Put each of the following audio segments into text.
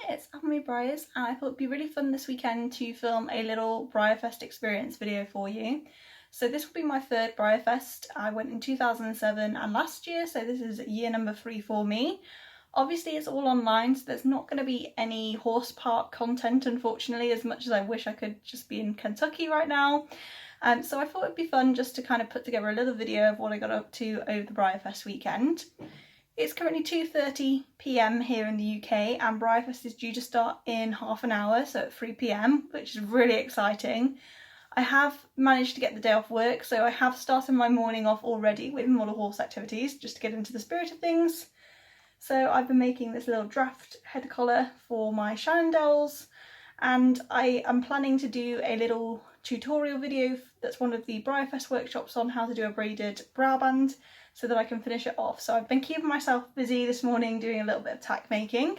it's Emily Breyers, and I thought it'd be really fun this weekend to film a little Breyerfest experience video for you. So this will be my third Breyerfest. I went in 2007 and last year, so this is year number 3 for me. Obviously it's all online, so there's not going to be any horse park content, unfortunately, as much as I wish I could just be in Kentucky right now. So I thought it'd be fun just to kind of put together a little video of what I got up to over the Breyerfest weekend. It's currently 2:30 p.m. here in the UK, and Breyerfest is due to start in half an hour, so at 3 p.m, which is really exciting. I have managed to get the day off work, so I have started my morning off already with model horse activities, just to get into the spirit of things. So I've been making this little draft head collar for my Shannondales, and I am planning to do a little tutorial video that's one of the Breyerfest workshops on how to do a braided brow band, so that I can finish it off. So I've been keeping myself busy this morning doing a little bit of tack making.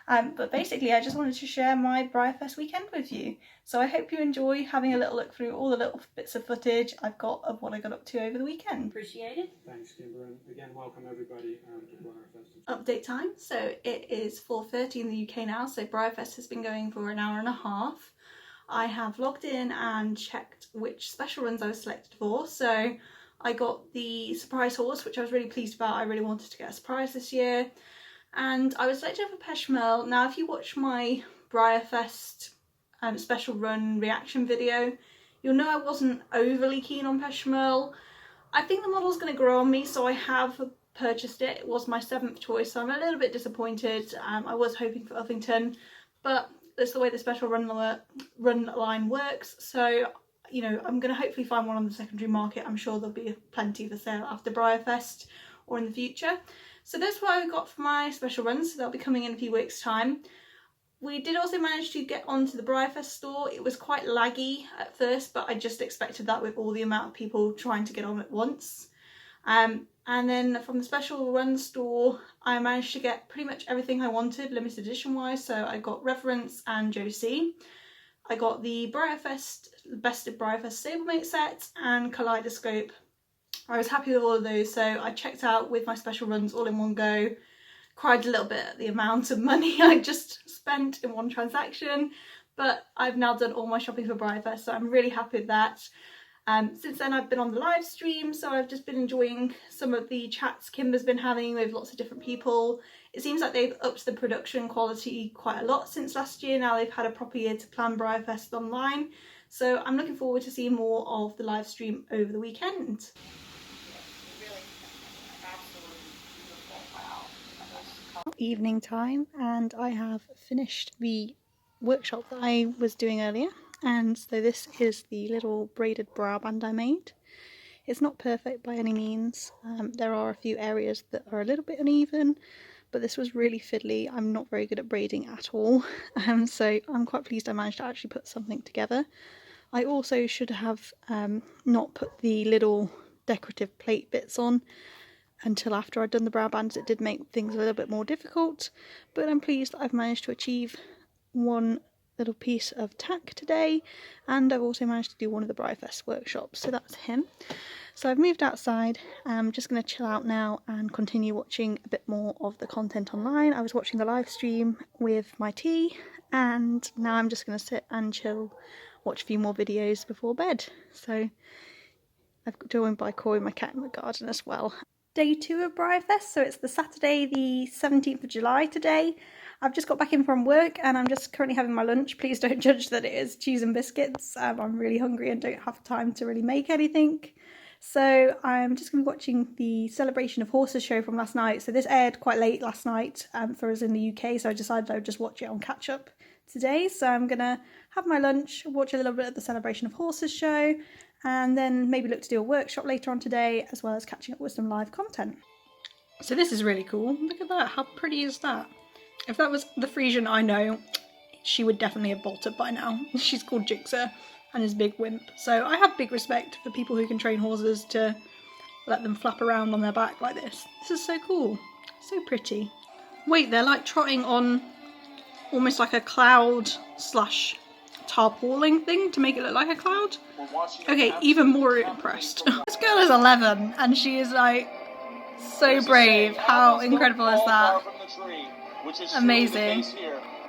But basically I just wanted to share my Breyerfest weekend with you. So I hope you enjoy having a little look through all the little bits of footage I've got of what I got up to over the weekend. Appreciate it. Thanks, Kimber, and again welcome everybody to Breyerfest. Update time. So it is 4:30 in the UK now, so Breyerfest has been going for an hour and a half. I have logged in and checked which special runs I was selected for. So I got the surprise horse, which I was really pleased about. I really wanted to get a surprise this year. And I was selected for Peshmerl. Now, if you watch my Breyerfest special run reaction video, you'll know I wasn't overly keen on Peshmerl. I think the model's going to grow on me, so I have purchased it. It was my 7th choice, so I'm a little bit disappointed. I was hoping for Uffington, but that's the way the special run line works. So, you know, I'm going to hopefully find one on the secondary market. I'm sure there'll be plenty for sale after Breyerfest or in the future. So that's what I got for my special runs. So they'll be coming in a few weeks' time. We did also manage to get onto the Breyerfest store. It was quite laggy at first, but I just expected that with all the amount of people trying to get on at once. And then from the special run store, I managed to get pretty much everything I wanted, limited edition wise. So I got Reverence and Josie. I got the Breyerfest, Best of Breyerfest stablemate set and Kaleidoscope. I was happy with all of those, so I checked out with my special runs all in one go. Cried a little bit at the amount of money I just spent in one transaction, but I've now done all my shopping for Breyerfest, so I'm really happy with that. Since then I've been on the live stream, so I've just been enjoying some of the chats Kimber's been having with lots of different people. It seems like they've upped the production quality quite a lot since last year. Now they've had a proper year to plan Breyerfest online, so I'm looking forward to seeing more of the live stream over the weekend. Evening time, and I have finished the workshop that I was doing earlier, and so this is the little braided brow band I made. It's not perfect by any means. There are a few areas that are a little bit uneven, but this was really fiddly. I'm not very good at braiding at all, so I'm quite pleased I managed to actually put something together. I also should have not put the little decorative plate bits on until after I'd done the brow bands. It did make things a little bit more difficult, but I'm pleased that I've managed to achieve one little piece of tack today, and I've also managed to do one of the Breyerfest workshops, so that's him. So I've moved outside. I'm just going to chill out now and continue watching a bit more of the content online. I was watching the live stream with my tea, and now I'm just going to sit and chill, watch a few more videos before bed. So I've joined by Corey, my cat, in the garden as well. Day 2 of Breyerfest, so it's the Saturday the 17th of July today. I've just got back in from work and I'm just currently having my lunch. Please don't judge that it is cheese and biscuits. I'm really hungry and don't have time to really make anything. So I'm just going to be watching the Celebration of Horses show from last night. So this aired quite late last night for us in the UK, so I decided I would just watch it on catch up today. So I'm going to have my lunch, watch a little bit of the Celebration of Horses show, and then maybe look to do a workshop later on today, as well as catching up with some live content. So this is really cool. Look at that. How pretty is that? If that was the Frisian I know, she would definitely have bolted by now. She's called Jigsaw and is big wimp. So I have big respect for people who can train horses to let them flap around on their back like this. This is so cool. So pretty. Wait, they're like trotting on almost like a cloud slash tarpaulin thing to make it look like a cloud. Okay, even more impressed. This girl is 11 and she is like so brave. How incredible is that? Amazing.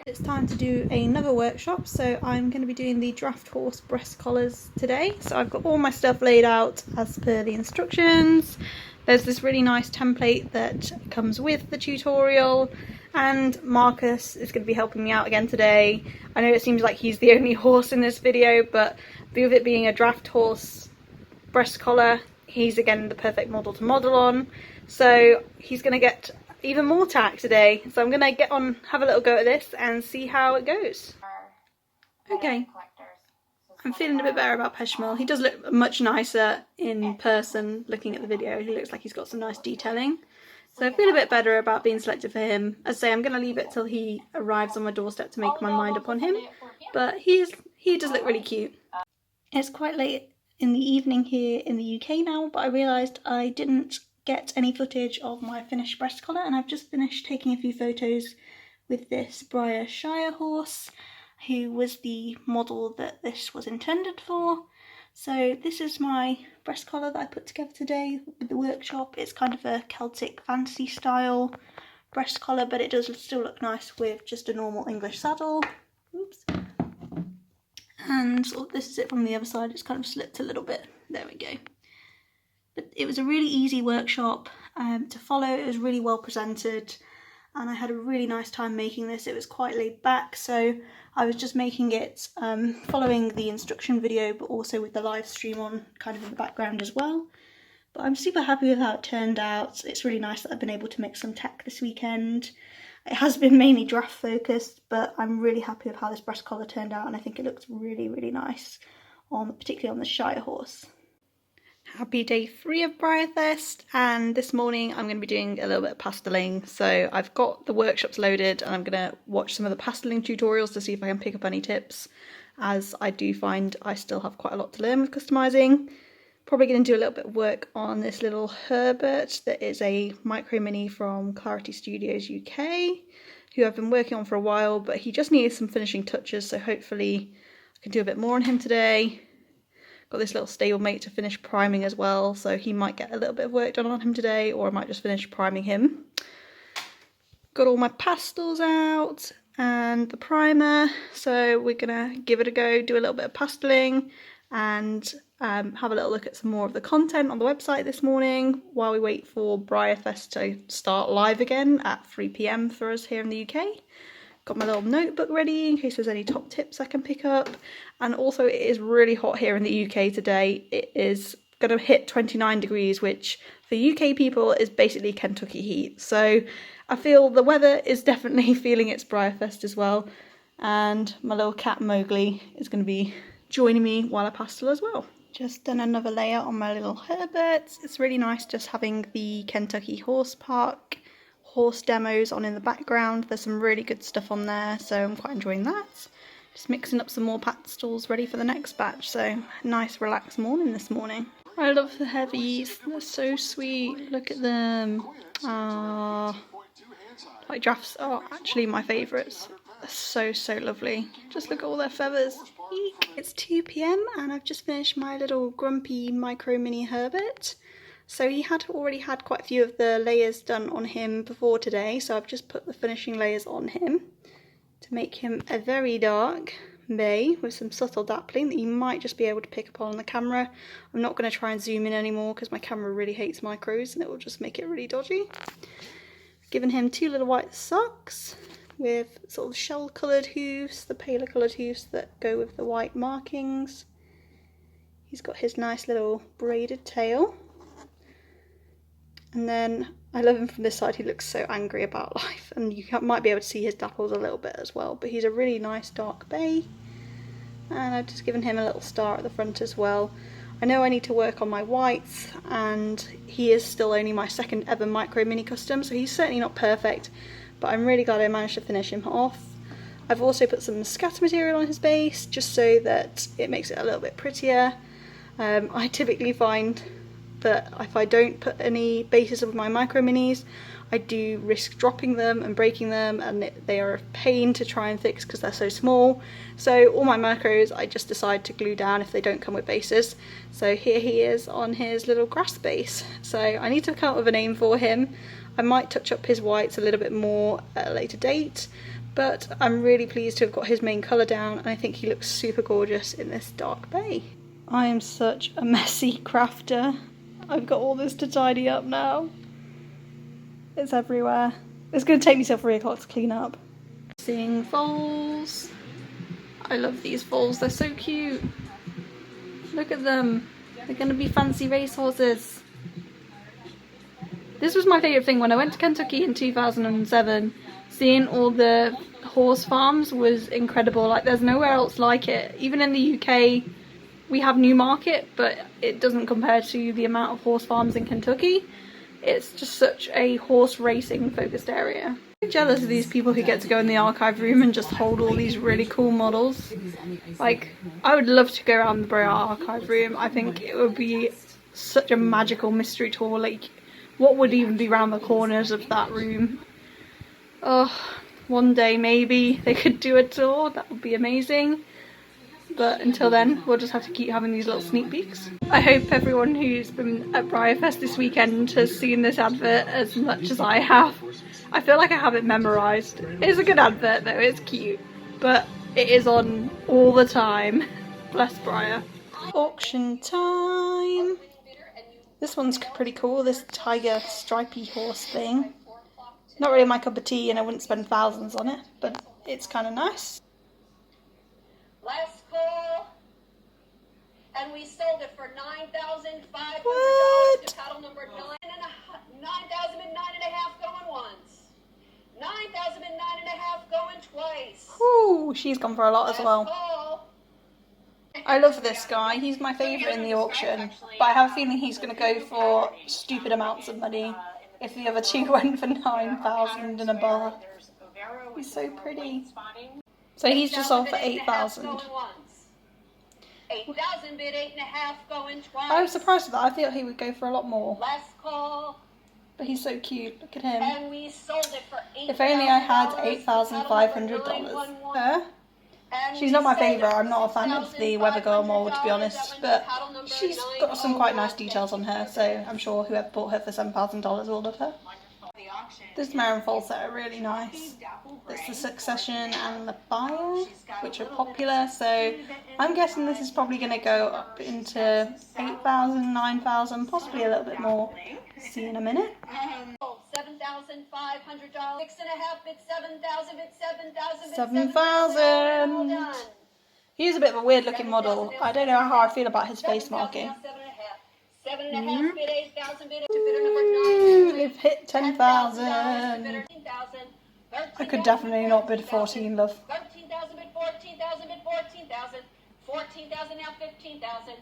It's time to do another workshop, so I'm going to be doing the draft horse breast collars today. So I've got all my stuff laid out as per the instructions. There's this really nice template that comes with the tutorial, and Marcus is going to be helping me out again today. I know it seems like he's the only horse in this video, but with it being a draft horse breast collar, he's again the perfect model to model on. So he's going to get even more tack today, so I'm gonna get on, have a little go at this and see how it goes. Okay, I'm feeling a bit better about Peshmel. He does look much nicer in person looking at the video. He looks like he's got some nice detailing, so I feel a bit better about being selected for him. As I say, I'm gonna leave it till he arrives on my doorstep to make my mind up on him, but he does look really cute. It's quite late in the evening here in the UK now, but I realised I didn't get any footage of my finished breast collar, and I've just finished taking a few photos with this Breyer Shire horse, who was the model that this was intended for. So this is my breast collar that I put together today with the workshop. It's kind of a Celtic fantasy style breast collar, but it does still look nice with just a normal English saddle. Oops. And this is it from the other side. It's kind of slipped a little bit. There we go. But it was a really easy workshop to follow. It was really well presented, and I had a really nice time making this. It was quite laid back, so I was just making it following the instruction video, but also with the live stream on kind of in the background as well. But I'm super happy with how it turned out. It's really nice that I've been able to make some tack this weekend. It has been mainly draft focused, but I'm really happy with how this breast collar turned out, and I think it looks really, really nice, particularly on the Shire horse. Happy day 3 of Breyerfest, and this morning I'm going to be doing a little bit of pasteling. So I've got the workshops loaded and I'm going to watch some of the pasteling tutorials to see if I can pick up any tips, as I do find I still have quite a lot to learn with customising. Probably going to do a little bit of work on this little Herbert that is a micro mini from Clarity Studios UK, who I've been working on for a while, but he just needs some finishing touches, so hopefully I can do a bit more on him today. Got this little stablemate to finish priming as well, so he might get a little bit of work done on him today, or I might just finish priming him. Got all my pastels out and the primer, so we're gonna give it a go, do a little bit of pasteling, and have a little look at some more of the content on the website this morning while we wait for Breyerfest to start live again at 3 PM for us here in the UK. Got my little notebook ready in case there's any top tips I can pick up. And also it is really hot here in the UK today. It is going to hit 29 degrees, which for UK people is basically Kentucky heat. So I feel the weather is definitely feeling its Breyerfest as well. And my little cat Mowgli is going to be joining me while I pastel as well. Just done another layer on my little Herberts. It's really nice just having the Kentucky Horse Park horse demos on in the background. There's some really good stuff on there, so I'm quite enjoying that. Just mixing up some more pastels ready for the next batch, so nice relaxed morning this morning. I love the heavies, they're so sweet, look at them. White drafts are actually my favourites. They're so lovely. Just look at all their feathers. Eek. It's 2 PM and I've just finished my little grumpy micro mini Herbert. So he had already had quite a few of the layers done on him before today, so I've just put the finishing layers on him to make him a very dark bay with some subtle dappling that you might just be able to pick up on the camera. I'm not going to try and zoom in anymore because my camera really hates micros and it will just make it really dodgy. Given him 2 little white socks with sort of shell coloured hooves, the paler coloured hooves that go with the white markings. He's got his nice little braided tail. And then I love him from this side. He looks so angry about life, and you might be able to see his dapples a little bit as well, but he's a really nice dark bay. And I've just given him a little star at the front as well. I know I need to work on my whites, and he is still only my second ever micro mini custom, so he's certainly not perfect, but I'm really glad I managed to finish him off. I've also put some scatter material on his base just so that it makes it a little bit prettier. I typically find that if I don't put any bases of my micro minis, I do risk dropping them and breaking them, and they are a pain to try and fix because they're so small. So all my micros I just decide to glue down if they don't come with bases. So here he is on his little grass base. So I need to come up with a name for him. I might touch up his whites a little bit more at a later date, but I'm really pleased to have got his main colour down, and I think he looks super gorgeous in this dark bay. I am such a messy crafter. I've got all this to tidy up now. It's everywhere. It's going to take me till 3 o'clock to clean up. Seeing foals. I love these foals, they're so cute. Look at them. They're going to be fancy racehorses. This was my favourite thing when I went to Kentucky in 2007. Seeing all the horse farms was incredible. Like, there's nowhere else like it. Even in the UK, we have Newmarket, but it doesn't compare to the amount of horse farms in Kentucky. It's just such a horse racing focused area. I'm jealous of these people who get to go in the archive room and just hold all these really cool models. Like, I would love to go around the Breyer archive room. I think it would be such a magical mystery tour. Like, what would even be around the corners of that room? Oh, one day maybe they could do a tour, that would be amazing. But until then, we'll just have to keep having these little sneak peeks. I hope everyone who's been at Breyerfest this weekend has seen this advert as much as I have. I feel like I have it memorised. It's a good advert though, it's cute. But it is on all the time. Bless Breyer. Auction time! This one's pretty cool, this tiger stripy horse thing. Not really my cup of tea and I wouldn't spend thousands on it, but it's kind of nice. Last call, and we sold it for $9,500 to paddle number 9,009.5 going once. 9,009.5 going twice. Ooh, she's gone for a lot as well. Call. I love this guy, he's my favourite in the auction, but I have a feeling he's going to go for stupid amounts of money if the other two went for 9,000 and above. He's so pretty. So he's just sold for 8,000. 8,000 bid 8.5 going twice. I was surprised at that, I thought he would go for a lot more. Last call. But he's so cute, look at him. And we sold it for $8,000. If only I had $8,500. Her? She's not my favourite, I'm not a fan of the Weather Girl mould to be honest, but she's got some quite nice details on her, so I'm sure whoever bought her for $7,000 will love her. This Marin foal set are really nice. It's the Succession and the Fire, which are popular, so I'm guessing this is probably going to go up into 8,000, 9,000, possibly a little bit more. See you in a minute. $7,500. 6.5 bid 7,000 bid 7,000 bid 7,000. He's a bit of a weird looking model. I don't know how I feel about his face marking. 7.5 bid 8,000 bid to bidder number 9. They've hit 10,000. I could definitely not bid 14, love. 13,000 bid 14,000 bid 14,000. 14,000 now 15,000.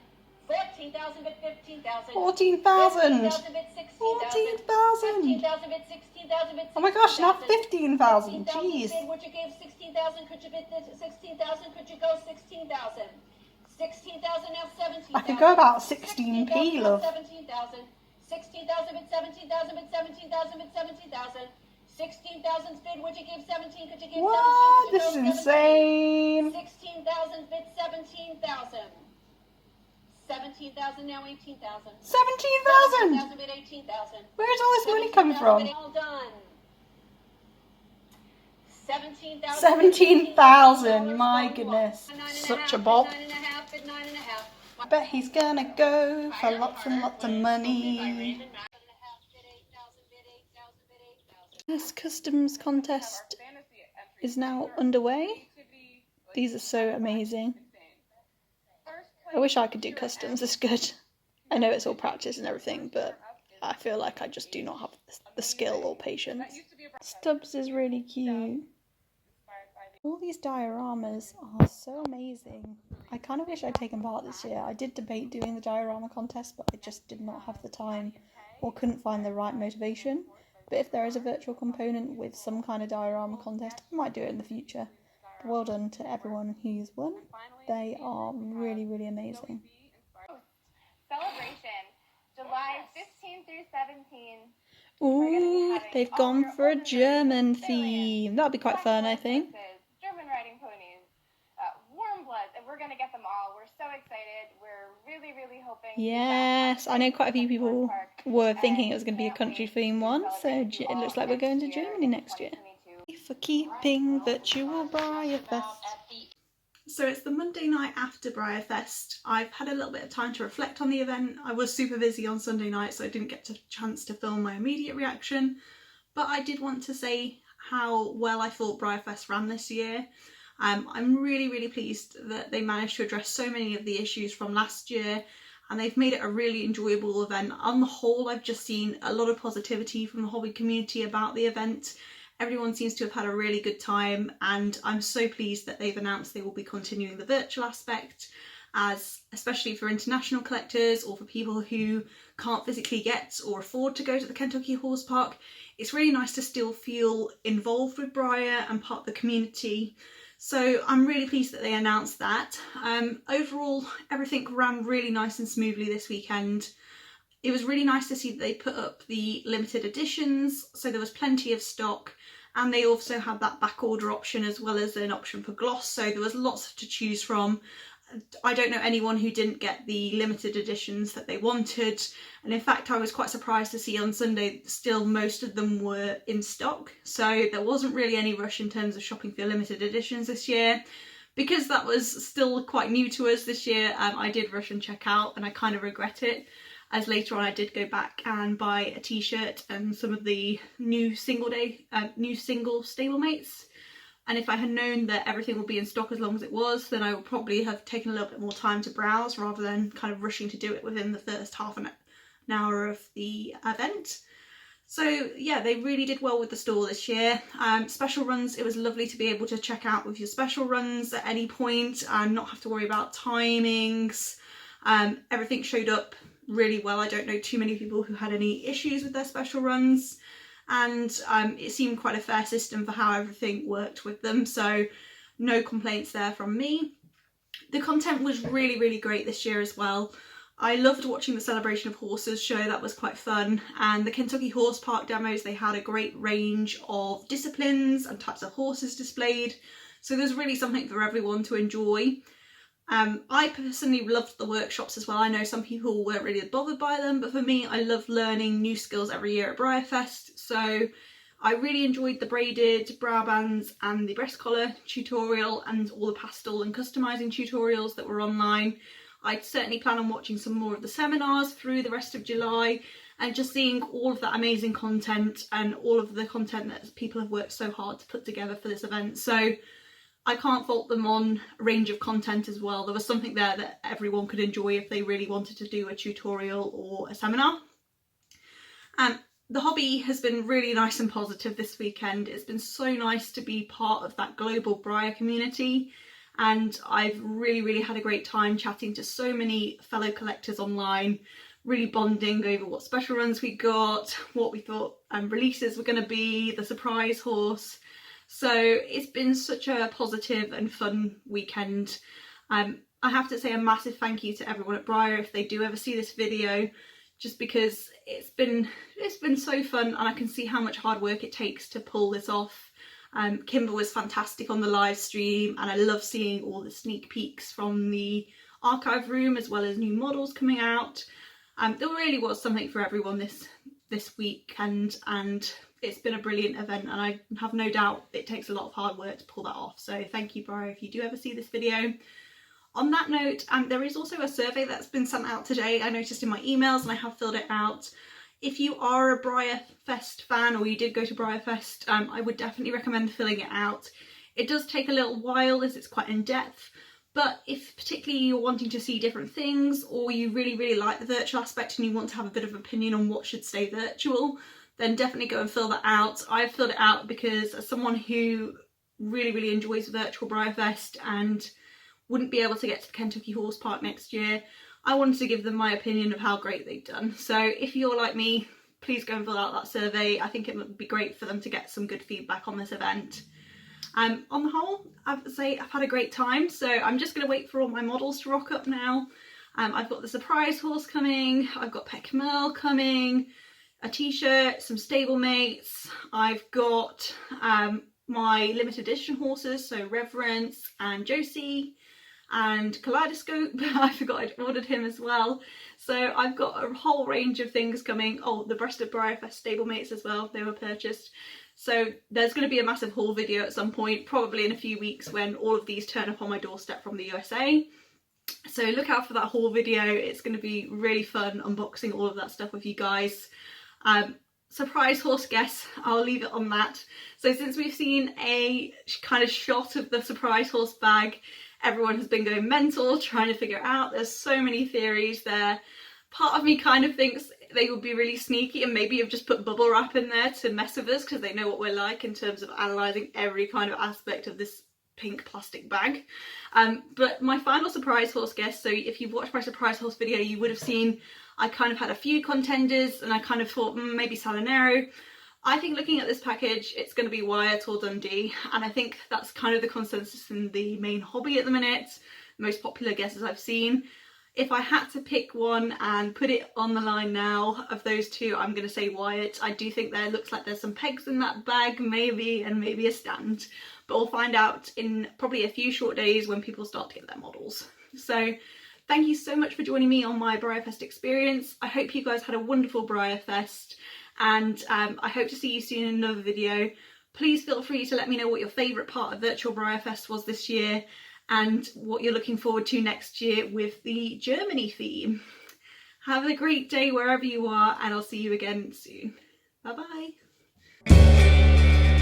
14,000 bid 15,000. 14,000. 14,000 bid 16,000. 14,000. 15,000 bid 16,000 bid 16,000. Oh my gosh, now 15,000. Jeez. Would you give 16,000? Could you bid 16,000? Could you go 16,000? 16,000 now 17,000. I could go about 16p, love. 17,000. 16,000 bid 17,000 bid 17,000 bid 17,000. 16,000 bid. Would you give 17? Could you give 17? What? This is insane. 16,000 bid 17,000. 17,000 now 18,000. 17,000. 17,000 bid 18,000. Where's all this money coming from? All done. 17,000. 17,000. My goodness. Such a bop. 9.5 bid 9.5. I bet he's gonna go for lots and lots of money. This customs contest is now underway. These are so amazing. I wish I could do customs this good. I know it's all practice and everything, but I feel like I just do not have the skill or patience. Stubbs is really cute. All these dioramas are so amazing. I kind of wish I'd taken part this year. I did debate doing the diorama contest, but I just did not have the time or couldn't find the right motivation. But if there is a virtual component with some kind of diorama contest, I might do it in the future. But well done to everyone who's won. They are really, really amazing. Celebration, July 15 through 17. Ooh, they've gone for a German theme. That'll be quite fun, I think. German riding ponies, warm bloods, and we're going to get them all. We're so excited. We're really, really hoping. Yes, I know quite a few people were thinking it was going to be a country theme one, so it looks like we're going to Germany next year. For keeping virtual Breyerfest. So it's the Monday night after Breyerfest. I've had a little bit of time to reflect on the event. I was super busy on Sunday night, so I didn't get a chance to film my immediate reaction. But I did want to say how well I thought Breyerfest ran this year. I'm really pleased that they managed to address so many of the issues from last year, and they've made it a really enjoyable event. On the whole, I've just seen a lot of positivity from the hobby community about the event. Everyone seems to have had a really good time, and I'm so pleased that they've announced they will be continuing the virtual aspect, as especially for international collectors or for people who can't physically get or afford to go to the Kentucky Horse Park. It's really nice to still feel involved with Breyer and part of the community. So I'm really pleased that they announced that. Overall, everything ran really nice and smoothly this weekend. It was really nice to see that they put up the limited editions, so there was plenty of stock, and they also had that back order option as well as an option for gloss, so there was lots to choose from. I don't know anyone who didn't get the limited editions that they wanted, and in fact I was quite surprised to see on Sunday still most of them were in stock, so there wasn't really any rush in terms of shopping for limited editions this year. Because that was still quite new to us this year, I did rush and check out, and I kind of regret it, as later on I did go back and buy a t-shirt and some of the new single stablemates. And if I had known that everything would be in stock as long as it was, then I would probably have taken a little bit more time to browse rather than kind of rushing to do it within the first half an hour of the event. So yeah, they really did well with the store this year. Special runs, it was lovely to be able to check out with your special runs at any point and not have to worry about timings. Everything showed up really well. I don't know too many people who had any issues with their special runs. And it seemed quite a fair system for how everything worked with them, so no complaints there from me. The content was really great this year as well. I loved watching the Celebration of Horses show, that was quite fun, and the Kentucky Horse Park demos, they had a great range of disciplines and types of horses displayed, so there's really something for everyone to enjoy. I personally loved the workshops as well. I know some people weren't really bothered by them, but for me, I love learning new skills every year at Breyerfest. So I really enjoyed the braided brow bands and the breast collar tutorial and all the pastel and customizing tutorials that were online. I certainly plan on watching some more of the seminars through the rest of July and just seeing all of that amazing content and all of the content that people have worked so hard to put together for this event. So I can't fault them on a range of content as well. There was something there that everyone could enjoy if they really wanted to do a tutorial or a seminar. The hobby has been really nice and positive this weekend. It's been so nice to be part of that global Breyer community, and I've really had a great time chatting to so many fellow collectors online, really bonding over what special runs we got, what we thought releases were going to be, the surprise horse. So it's been such a positive and fun weekend. I have to say a massive thank you to everyone at Breyer if they do ever see this video, just because it's been so fun, and I can see how much hard work it takes to pull this off. Kimber was fantastic on the live stream, and I love seeing all the sneak peeks from the archive room as well as new models coming out. There really was something for everyone this weekend, and it's been a brilliant event, and I have no doubt it takes a lot of hard work to pull that off. So thank you, Breyer, if you do ever see this video. On that note, there is also a survey that's been sent out today. I noticed in my emails, and I have filled it out. If you are a Breyerfest fan, or you did go to Breyerfest, I would definitely recommend filling it out. It does take a little while as it's quite in depth, but if particularly you're wanting to see different things, or you really like the virtual aspect and you want to have a bit of opinion on what should stay virtual, then definitely go and fill that out. I've filled it out because as someone who really enjoys virtual Breyerfest and wouldn't be able to get to the Kentucky Horse Park next year, I wanted to give them my opinion of how great they've done. So if you're like me, please go and fill out that survey. I think it would be great for them to get some good feedback on this event. On the whole, I have to say I've had a great time, so I'm just going to wait for all my models to rock up now. I've got the surprise horse coming, I've got Pet Camille coming, a t-shirt, some stablemates, I've got my limited edition horses, so Reverence and Josie, and Kaleidoscope. I forgot I'd ordered him as well. So I've got a whole range of things coming. Oh, the breasted Breyerfest stablemates as well, they were purchased. So there's going to be a massive haul video at some point, probably in a few weeks when all of these turn up on my doorstep from the USA. So look out for that haul video. It's going to be really fun unboxing all of that stuff with you guys. Surprise horse guess, I'll leave it on that. So since we've seen a kind of shot of the surprise horse bag, everyone has been going mental trying to figure it out. There's so many theories there. Part of me kind of thinks they would be really sneaky and maybe have just put bubble wrap in there to mess with us because they know what we're like in terms of analysing every kind of aspect of this pink plastic bag. But my final surprise horse guess, so if you've watched my surprise horse video, you would have seen I kind of had a few contenders and I kind of thought maybe Salinero. I think looking at this package, it's going to be Wyatt or Dundee, and I think that's kind of the consensus in the main hobby at the minute, most popular guesses I've seen. If I had to pick one and put it on the line now of those two, I'm going to say Wyatt. I do think there looks like there's some pegs in that bag, maybe, and maybe a stand. But we'll find out in probably a few short days when people start to get their models. So thank you so much for joining me on my Breyerfest experience. I hope you guys had a wonderful Breyerfest, and I hope to see you soon in another video. Please feel free to let me know what your favourite part of Virtual Breyerfest was this year and what you're looking forward to next year with the Germany theme. Have a great day wherever you are, and I'll see you again soon. Bye bye.